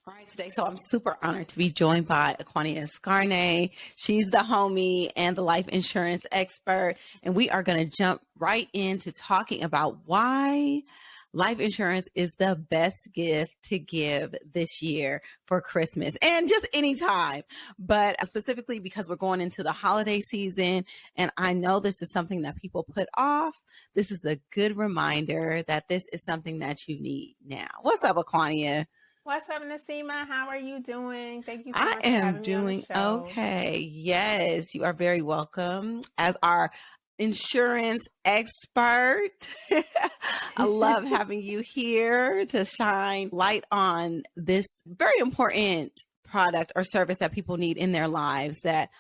All right, today, so I'm super honored to be joined by Aquania Scarnay. She's the homie and the life insurance expert, and we are going to jump right into talking about why life insurance is the best gift to give this year for Christmas and just anytime. But specifically because we're going into the holiday season, and I know this is something that people put off. This is a good reminder that this is something that you need now. What's up, Aquania? What's up, Nasima? How are you doing? Thank you so I much for am having me on the doing show. okay. Yes, you are very welcome as our insurance expert. I love having you here to shine light on this very important product or service that people need in their lives that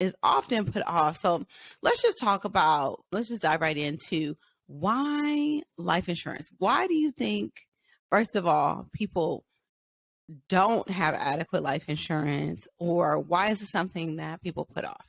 is often put off. So let's just dive right into why life insurance. Why do you think, first of all, people don't have adequate life insurance, or why is it something that people put off?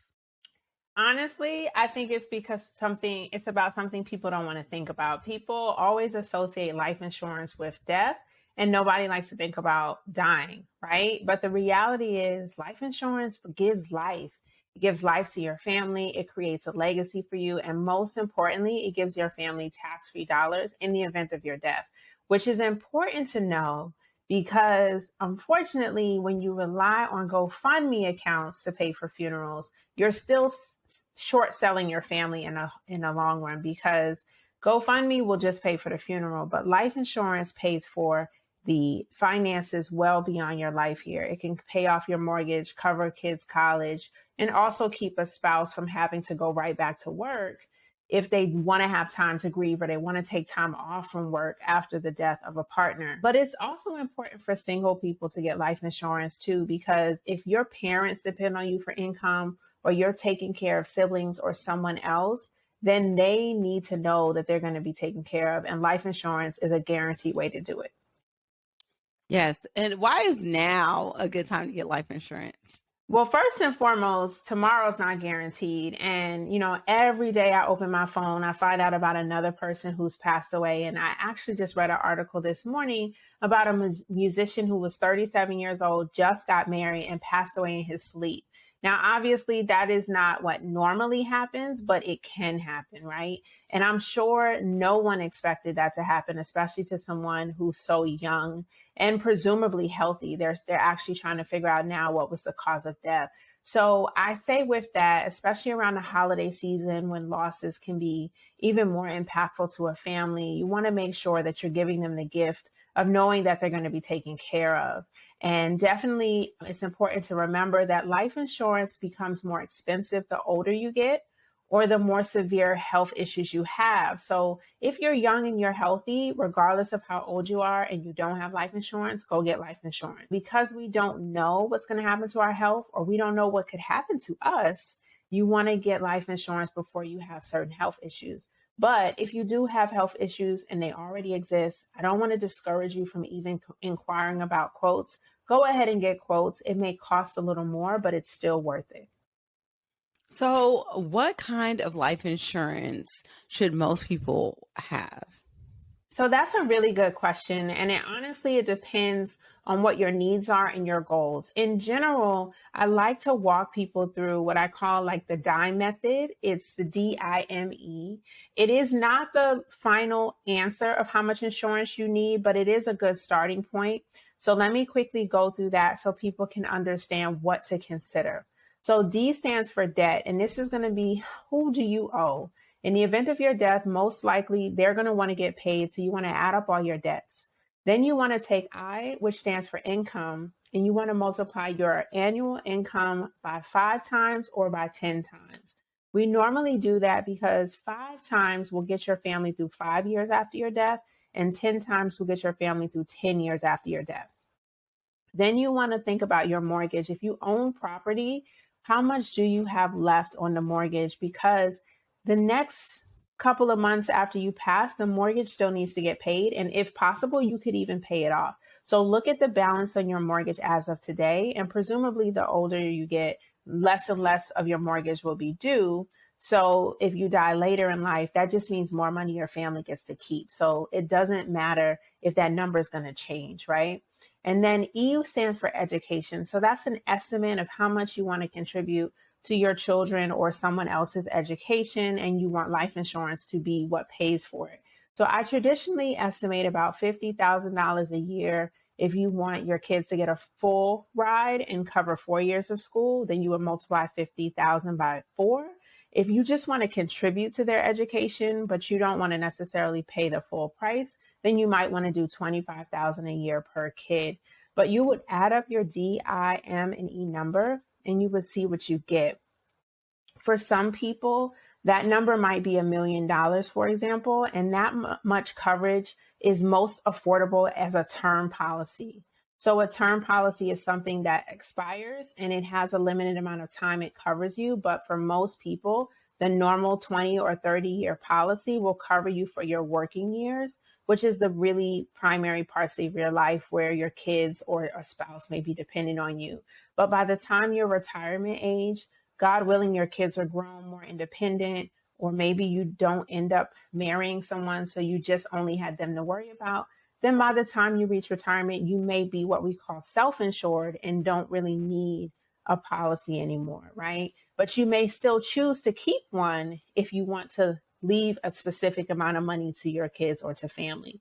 Honestly, I think it's about something people don't want to think about. People always associate life insurance with death, and nobody likes to think about dying, right? But the reality is, life insurance gives life. It gives life to your family, it creates a legacy for you, and most importantly, it gives your family tax-free dollars in the event of your death, which is important to know because unfortunately, when you rely on GoFundMe accounts to pay for funerals, you're still short selling your family in a long run, because GoFundMe will just pay for the funeral, but life insurance pays for the finances well beyond your life here. It can pay off your mortgage, cover kids' college, and also keep a spouse from having to go right back to work if they want to have time to grieve or they want to take time off from work after the death of a partner. But it's also important for single people to get life insurance too, because if your parents depend on you for income, or you're taking care of siblings or someone else, then they need to know that they're going to be taken care of. And life insurance is a guaranteed way to do it. Yes. And why is now a good time to get life insurance? Well, first and foremost, tomorrow's not guaranteed. And, every day I open my phone, I find out about another person who's passed away. And I actually just read an article this morning about a musician who was 37 years old, just got married, and passed away in his sleep. Now, obviously, that is not what normally happens, but it can happen, right? And I'm sure no one expected that to happen, especially to someone who's so young and presumably healthy. They're actually trying to figure out now what was the cause of death. So I say with that, especially around the holiday season when losses can be even more impactful to a family, you want to make sure that you're giving them the gift of knowing that they're going to be taken care of. And definitely, it's important to remember that life insurance becomes more expensive the older you get or the more severe health issues you have. So if you're young and you're healthy, regardless of how old you are, and you don't have life insurance, go get life insurance. Because we don't know what's going to happen to our health, or we don't know what could happen to us, you want to get life insurance before you have certain health issues. But if you do have health issues and they already exist, I don't want to discourage you from even inquiring about quotes. Go ahead and get quotes. It may cost a little more, but it's still worth it. So, what kind of life insurance should most people have? So that's a really good question. And it depends on what your needs are and your goals. In general, I like to walk people through what I call like the DIME method. It's the DIME. It is not the final answer of how much insurance you need, but it is a good starting point. So let me quickly go through that so people can understand what to consider. So D stands for debt, and this is going to be, who do you owe? In the event of your death, most likely they're going to want to get paid. So you want to add up all your debts. Then you want to take I, which stands for income, and you want to multiply your annual income by 5 times or by 10 times. We normally do that because 5 times will get your family through 5 years after your death, and 10 times will get your family through 10 years after your death. Then you want to think about your mortgage. If you own property, how much do you have left on the mortgage? Because the next couple of months after you pass, the mortgage still needs to get paid. And if possible, you could even pay it off. So look at the balance on your mortgage as of today. And presumably the older you get, less and less of your mortgage will be due. So if you die later in life, that just means more money your family gets to keep. So it doesn't matter if that number is going to change, right? And then E stands for education. So that's an estimate of how much you want to contribute to your children or someone else's education, and you want life insurance to be what pays for it. So I traditionally estimate about $50,000 a year. If you want your kids to get a full ride and cover 4 years of school, then you would multiply 50,000 by 4. If you just want to contribute to their education, but you don't want to necessarily pay the full price, then you might want to do 25,000 a year per kid. But you would add up your D, I, M, and E number, and you would see what you get. For some people, that number might be $1 million, for example, and that much coverage is most affordable as a term policy. So a term policy is something that expires and it has a limited amount of time it covers you. But for most people, the normal 20 or 30-year policy will cover you for your working years, which is the really primary parts of your life where your kids or a spouse may be dependent on you. But by the time you're retirement age, God willing, your kids are grown, more independent, or maybe you don't end up marrying someone, so you just only had them to worry about. Then by the time you reach retirement, you may be what we call self-insured and don't really need a policy anymore, right? But you may still choose to keep one if you want to leave a specific amount of money to your kids or to family.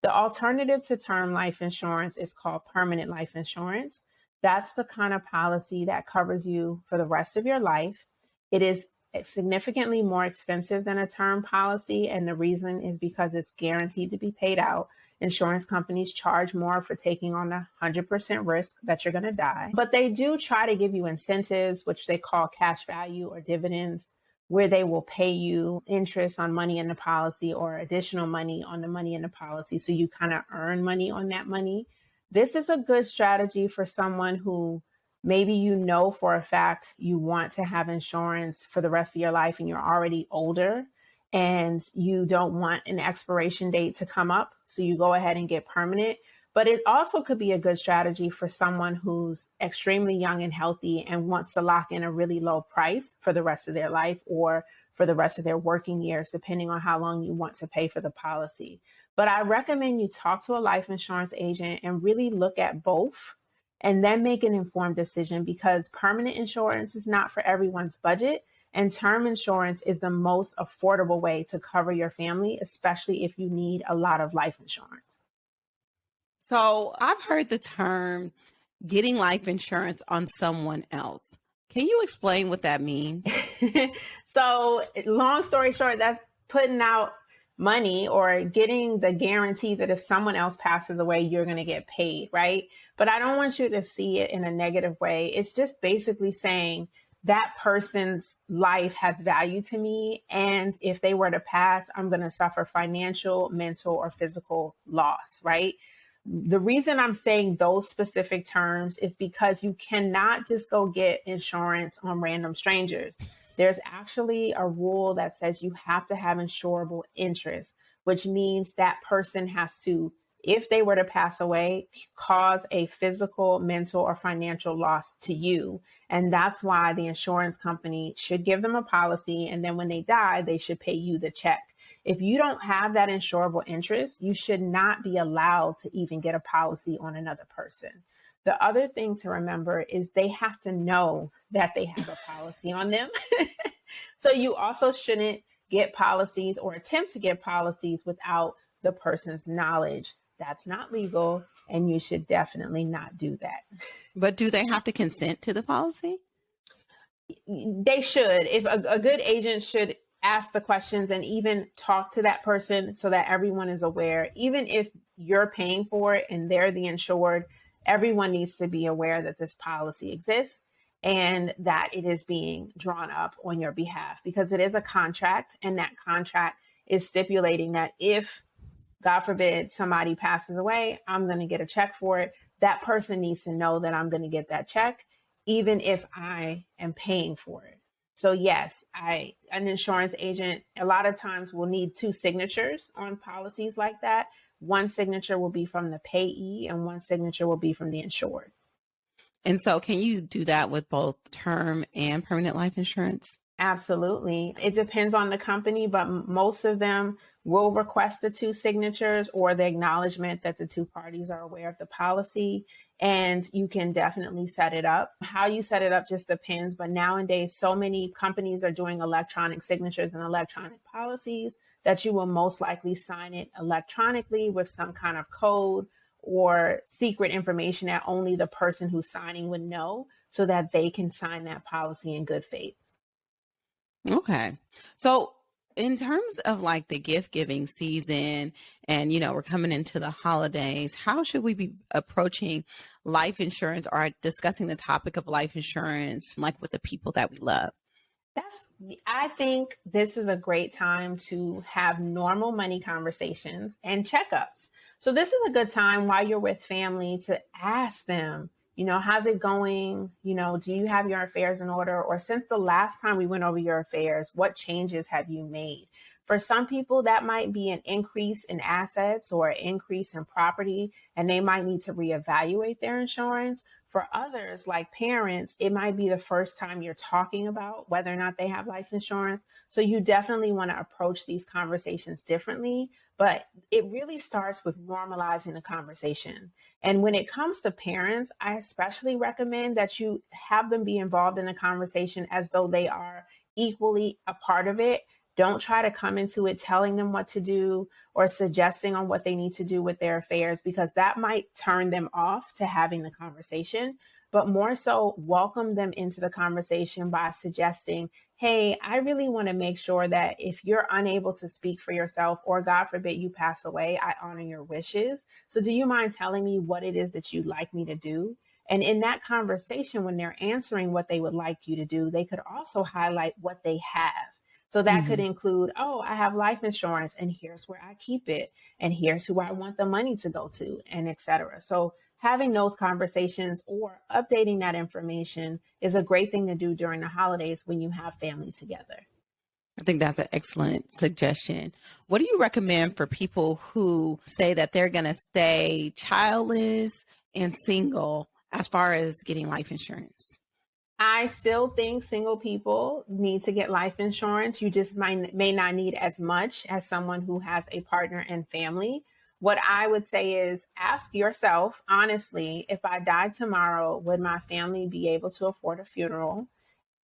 The alternative to term life insurance is called permanent life insurance. That's the kind of policy that covers you for the rest of your life. It is significantly more expensive than a term policy, and the reason is because it's guaranteed to be paid out. Insurance companies charge more for taking on the 100% risk that you're going to die. But they do try to give you incentives, which they call cash value or dividends, where they will pay you interest on money in the policy or additional money on the money in the policy. So you kind of earn money on that money. This is a good strategy for someone who maybe you know for a fact you want to have insurance for the rest of your life and you're already older and you don't want an expiration date to come up. So you go ahead and get permanent. But it also could be a good strategy for someone who's extremely young and healthy and wants to lock in a really low price for the rest of their life or for the rest of their working years, depending on how long you want to pay for the policy. But I recommend you talk to a life insurance agent and really look at both and then make an informed decision, because permanent insurance is not for everyone's budget. And term insurance is the most affordable way to cover your family, especially if you need a lot of life insurance. So I've heard the term getting life insurance on someone else. Can you explain what that means? So long story short, that's putting out money or getting the guarantee that if someone else passes away, you're going to get paid, right? But I don't want you to see it in a negative way. It's just basically saying that person's life has value to me. And if they were to pass, I'm going to suffer financial, mental, or physical loss, right? The reason I'm saying those specific terms is because you cannot just go get insurance on random strangers. There's actually a rule that says you have to have insurable interest, which means that person has to, if they were to pass away, cause a physical, mental, or financial loss to you. And that's why the insurance company should give them a policy. And then when they die, they should pay you the check. If you don't have that insurable interest, you should not be allowed to even get a policy on another person. The other thing to remember is they have to know that they have a policy on them. So you also shouldn't get policies or attempt to get policies without the person's knowledge. That's not legal, and you should definitely not do that. But do they have to consent to the policy? They should. If a good agent should ask the questions and even talk to that person so that everyone is aware. Even if you're paying for it and they're the insured, everyone needs to be aware that this policy exists and that it is being drawn up on your behalf, because it is a contract, and that contract is stipulating that if, God forbid, somebody passes away, I'm going to get a check for it. That person needs to know that I'm going to get that check, even if I am paying for it. So yes, an insurance agent a lot of times will need 2 signatures on policies like that. One signature will be from the payee and one signature will be from the insured. And so can you do that with both term and permanent life insurance? Absolutely. It depends on the company, but most of them will request the two signatures or the acknowledgement that the two parties are aware of the policy. And you can definitely set it up. How you set it up just depends. But nowadays, so many companies are doing electronic signatures and electronic policies that you will most likely sign it electronically with some kind of code or secret information that only the person who's signing would know so that they can sign that policy in good faith. Okay. So in terms of like the gift giving season and we're coming into the holidays, how should we be approaching life insurance or discussing the topic of life insurance like with the people that we love? I think this is a great time to have normal money conversations and checkups. So this is a good time while you're with family to ask them, how's it going? Do you have your affairs in order? Or since the last time we went over your affairs, what changes have you made? For some people, that might be an increase in assets or an increase in property, and they might need to reevaluate their insurance. For others, like parents, it might be the first time you're talking about whether or not they have life insurance. So you definitely want to approach these conversations differently, but it really starts with normalizing the conversation. And when it comes to parents, I especially recommend that you have them be involved in the conversation as though they are equally a part of it. Don't try to come into it telling them what to do or suggesting on what they need to do with their affairs, because that might turn them off to having the conversation. But more so, welcome them into the conversation by suggesting, hey, I really want to make sure that if you're unable to speak for yourself, or God forbid you pass away, I honor your wishes. So do you mind telling me what it is that you'd like me to do? And in that conversation, when they're answering what they would like you to do, they could also highlight what they have. So that could include, oh, I have life insurance and here's where I keep it. And here's who I want the money to go to, and et cetera. So having those conversations or updating that information is a great thing to do during the holidays when you have family together. I think that's an excellent suggestion. What do you recommend for people who say that they're going to stay childless and single as far as getting life insurance? I still think single people need to get life insurance. You just may not need as much as someone who has a partner and family. What I would say is ask yourself, honestly, if I died tomorrow, would my family be able to afford a funeral?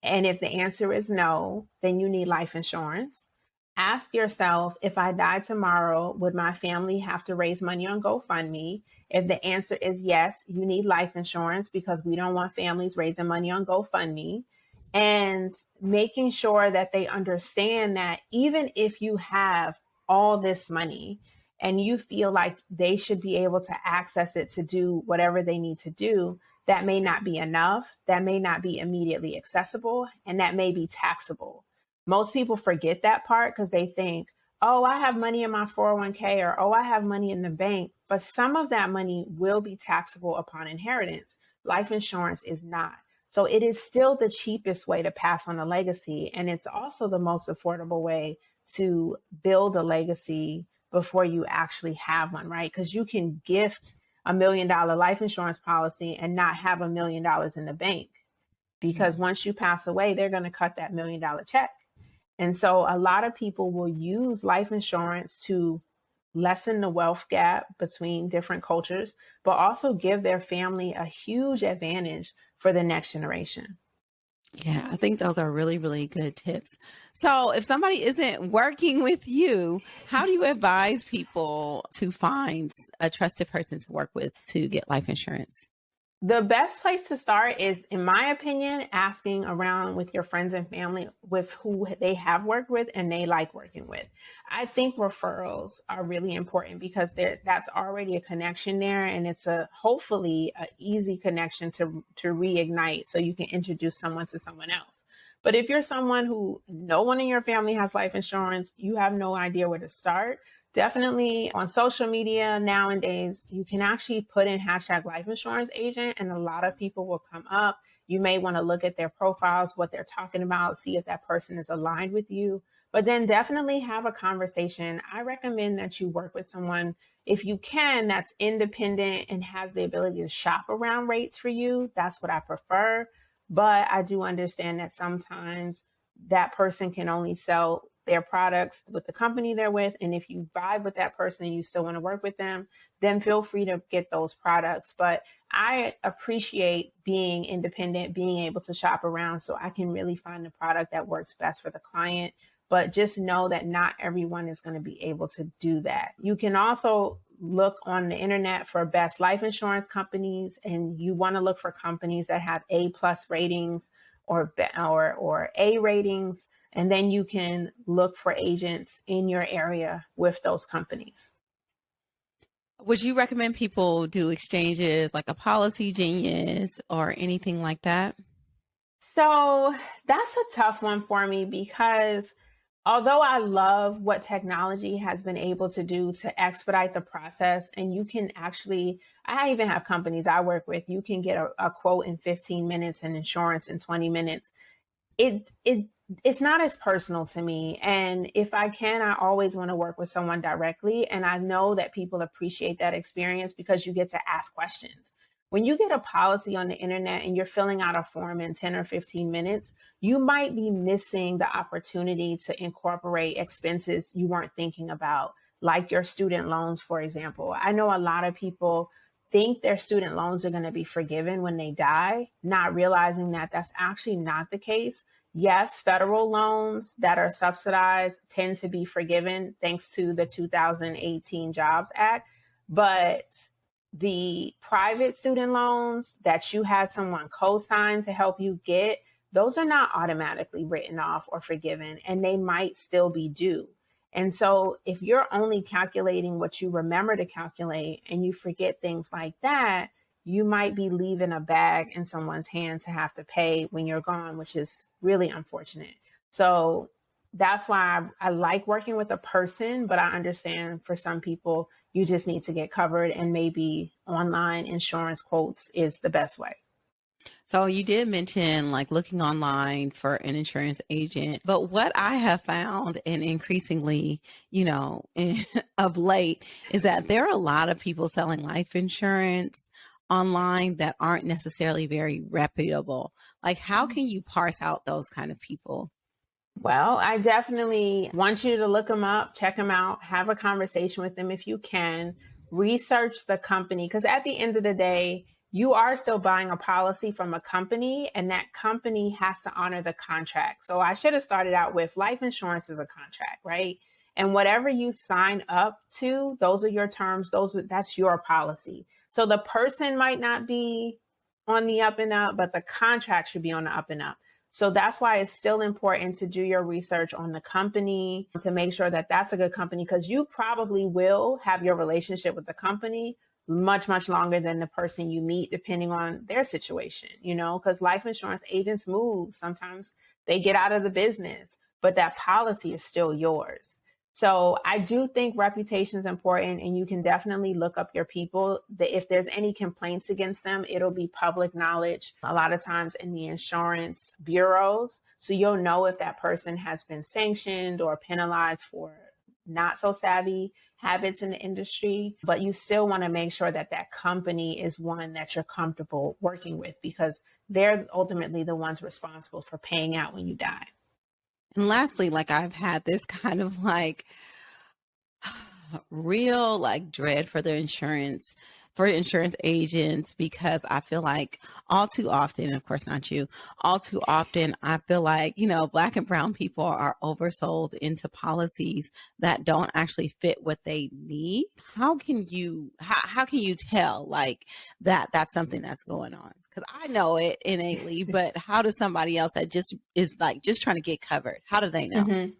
And if the answer is no, then you need life insurance. Ask yourself, if I die tomorrow, would my family have to raise money on GoFundMe? If the answer is yes, you need life insurance because we don't want families raising money on GoFundMe. And making sure that they understand that even if you have all this money and you feel like they should be able to access it to do whatever they need to do, that may not be enough, that may not be immediately accessible, and that may be taxable. Most people forget that part because they think, oh, I have money in my 401k, or oh, I have money in the bank. But some of that money will be taxable upon inheritance. Life insurance is not. So it is still the cheapest way to pass on a legacy. And it's also the most affordable way to build a legacy before you actually have one, right? Because you can gift $1 million life insurance policy and not have $1 million in the bank. Because once you pass away, they're going to cut that $1 million check. And so a lot of people will use life insurance to lessen the wealth gap between different cultures, but also give their family a huge advantage for the next generation. Yeah, I think those are really, really good tips. So if somebody isn't working with you, how do you advise people to find a trusted person to work with to get life insurance? The best place to start is, in my opinion, asking around with your friends and family with who they have worked with and they like working with. I think referrals are really important because that's already a connection there, and it's hopefully an easy connection to reignite so you can introduce someone to someone else. But if you're someone who no one in your family has life insurance, you have no idea where to start, definitely on social media nowadays, you can actually put in hashtag life insurance agent and a lot of people will come up. You may want to look at their profiles, what they're talking about, see if that person is aligned with you, but then definitely have a conversation. I recommend that you work with someone, if you can, that's independent and has the ability to shop around rates for you. That's what I prefer. But I do understand that sometimes that person can only sell their products with the company they're with. And if you vibe with that person and you still want to work with them, then feel free to get those products. But I appreciate being independent, being able to shop around so I can really find the product that works best for the client. But just know that not everyone is going to be able to do that. You can also look on the internet for best life insurance companies, and you want to look for companies that have A+ ratings or A ratings, and then you can look for agents in your area with those companies. Would you recommend people do exchanges like a Policy Genius or anything like that? So that's a tough one for me because although I love what technology has been able to do to expedite the process, and you can actually, I even have companies I work with, you can get a quote in 15 minutes and insurance in 20 minutes. It's not as personal to me. And if I can, I always want to work with someone directly. And I know that people appreciate that experience because you get to ask questions. When you get a policy on the internet and you're filling out a form in 10 or 15 minutes, you might be missing the opportunity to incorporate expenses you weren't thinking about, like your student loans, for example. I know a lot of people think their student loans are going to be forgiven when they die, not realizing that that's actually not the case. Yes, federal loans that are subsidized tend to be forgiven thanks to the 2018 Jobs Act, but the private student loans that you had someone co-sign to help you get, those are not automatically written off or forgiven, and they might still be due. And so if you're only calculating what you remember to calculate and you forget things like that, you might be leaving a bag in someone's hand to have to pay when you're gone, which is really unfortunate. So that's why I like working with a person, but I understand for some people, you just need to get covered, and maybe online insurance quotes is the best way. So you did mention like looking online for an insurance agent, but what I have found, and increasingly, of late, is that there are a lot of people selling life insurance online that aren't necessarily very reputable. Like, how can you parse out those kind of people? Well, I definitely want you to look them up, check them out, have a conversation with them if you can, research the company, because at the end of the day, you are still buying a policy from a company, and that company has to honor the contract. So I should have started out with life insurance is a contract, right? And whatever you sign up to, those are your terms, that's your policy. So the person might not be on the up and up, but the contract should be on the up and up. So that's why it's still important to do your research on the company to make sure that that's a good company, because you probably will have your relationship with the company much, much longer than the person you meet, depending on their situation, because life insurance agents move. Sometimes they get out of the business, but that policy is still yours. So I do think reputation is important, and you can definitely look up your people. If there's any complaints against them, it'll be public knowledge a lot of times in the insurance bureaus. So you'll know if that person has been sanctioned or penalized for not so savvy habits in the industry. But you still want to make sure that that company is one that you're comfortable working with, because they're ultimately the ones responsible for paying out when you die. And lastly, like I've had this kind of like real like dread for insurance agents, because I feel like all too often, of course not you, all too often, I feel like, Black and brown people are oversold into policies that don't actually fit what they need. How can you tell like that that's something that's going on? Because I know it innately, but how does somebody else that just is like just trying to get covered, how do they know? Mm-hmm.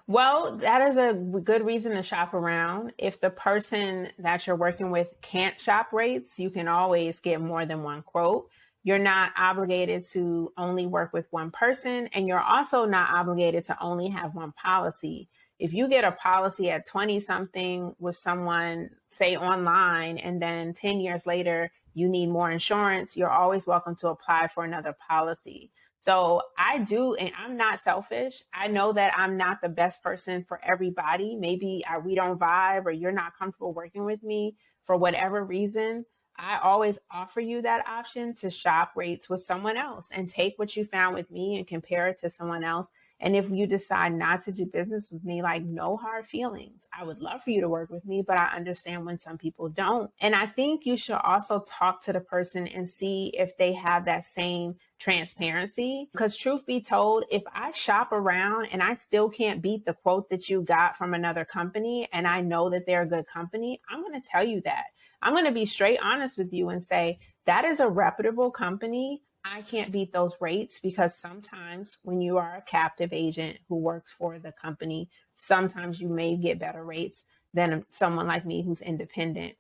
Well, that is a good reason to shop around. If the person that you're working with can't shop rates, you can always get more than one quote. You're not obligated to only work with one person, and you're also not obligated to only have one policy. If you get a policy at 20 something with someone, say online, and then 10 years later, you need more insurance, you're always welcome to apply for another policy. So I do, and I'm not selfish. I know that I'm not the best person for everybody. Maybe we don't vibe, or you're not comfortable working with me for whatever reason. I always offer you that option to shop rates with someone else and take what you found with me and compare it to someone else And if you decide not to do business with me, like, no hard feelings. I would love for you to work with me, but I understand when some people don't. And I think you should also talk to the person and see if they have that same transparency. Because truth be told, if I shop around and I still can't beat the quote that you got from another company, and I know that they're a good company, I'm going to tell you that. I'm going to be straight honest with you and say, that is a reputable company. I can't beat those rates, because sometimes when you are a captive agent who works for the company, sometimes you may get better rates than someone like me who's independent.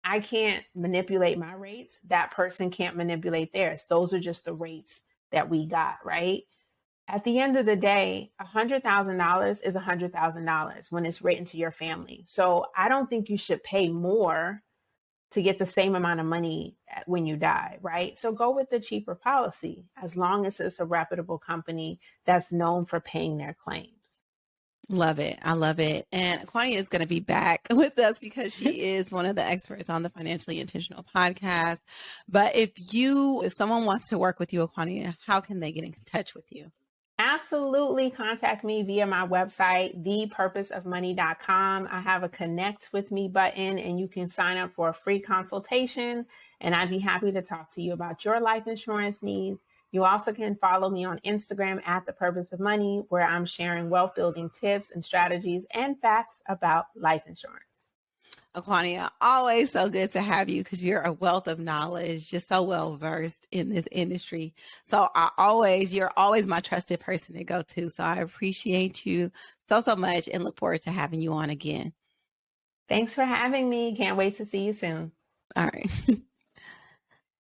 I can't manipulate my rates. That person can't manipulate theirs. Those are just the rates that we got, right? At the end of the day, $100,000 is $100,000 when it's written to your family. So I don't think you should pay more to get the same amount of money when you die, right? So go with the cheaper policy, as long as it's a reputable company that's known for paying their claims. Love it. I love it. And Kwani is going to be back with us because she is one of the experts on the Financially Intentional podcast. But if someone wants to work with you, Kwani, how can they get in touch with you? Absolutely. Contact me via my website, thepurposeofmoney.com. I have a connect with me button, and you can sign up for a free consultation, and I'd be happy to talk to you about your life insurance needs. You also can follow me on Instagram at The Purpose of Money, where I'm sharing wealth building tips and strategies and facts about life insurance. Aquania, always so good to have you because you're a wealth of knowledge, just so well versed in this industry. So you're always my trusted person to go to. So I appreciate you so much and look forward to having you on again. Thanks for having me. Can't wait to see you soon. All right.